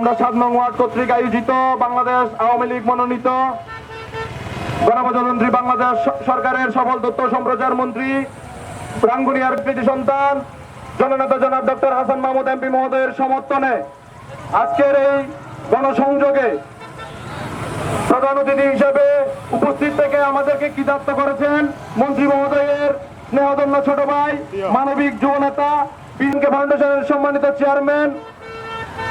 আমরা 7 নং ওয়ার্ড কর্তৃক আয়োজিত বাংলাদেশ আওয়ামী লীগ মনোনীত গণপ্রজাতন্ত্রী বাংলাদেশ সরকারের সফল তথ্য সম্প্রচার মন্ত্রী রাঙ্গুনিয়ার কৃতি সন্তান জননেতা জনাব ডক্টর হাসান মাহমুদ এমপি মহোদয়ের সমর্থনে আজকের এই গণসংযোগে প্রধান অতিথি হিসেবে উপস্থিত থেকে আমাদেরকে কৃতার্থ করেছেন মন্ত্রী মহোদয়ের স্নেহধন্য ছোট ভাই মানবিক যুব নেতা বিএনকে ফাউন্ডেশনের সম্মানিত চেয়ারম্যান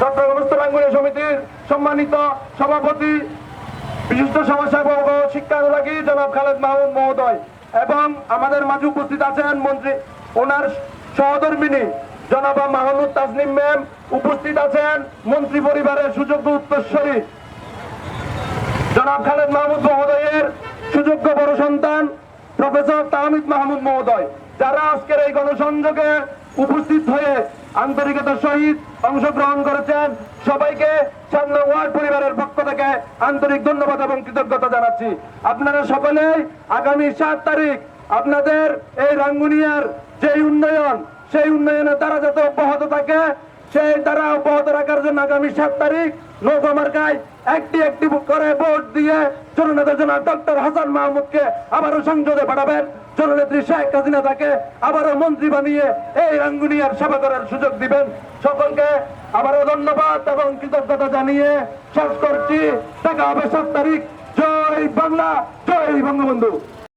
চট্টগ্রাম রাঙ্গুনিয়া সমিতির সম্মানিত সভাপতি বিশিষ্ট সমাজসেবক ও শিক্ষানুরাগী জনাব খালেদ মাহমুদ মহোদয় এবং আমাদের মাঝে উপস্থিত আছেন মন্ত্রী ওনার সহধর্মিনী জনাবা মাহমুদ তাসনিম ম্যাম, উপস্থিত আছেন মন্ত্রী পরিবারের সুযোগ্য উত্তরসূরি জনাব খালেদ মাহমুদ মহোদয়ের সুযোগ্য বড় সন্তান প্রফেসর তাহমিদ মাহমুদ মহোদয়, যারা আজকের এই গণসংযোগে উপস্থিত হয়ে আন্তরিকতার সহিত অংশগ্রহণ করেছেন। সবাইকে 7 নং ওয়ার্ড পরিবারের পক্ষ থেকে আন্তরিক ধন্যবাদ এবং কৃতজ্ঞতা জানাচ্ছি। আপনারা সকলেই আগামী 7 তারিখ আপনাদের এই রাঙ্গুনিয়ার যে উন্নয়ন, সেই উন্নয়নের দ্বারা যাতে অব্যাহত থাকে, সেই দ্বারা অব্যাহত রাখার জন্য আগামী 7 তারিখ নৌকা মার্কায় একটি করে ভোট দিয়ে জননেতা জনাব ডক্টর হাসান মাহমুদকে আবারও সংসদে পাঠাবেন। জননেত্রী শেখ হাসিনা তাকে আবারও মন্ত্রী বানিয়ে এই রাঙ্গুনিয়ার সেবা করার সুযোগ দিবেন। সকলকে আবারও ধন্যবাদ এবং কৃতজ্ঞতা জানিয়ে শেষ করছি। দেখা হবে 7 তারিখ। জয় বাংলা, জয় বঙ্গবন্ধু।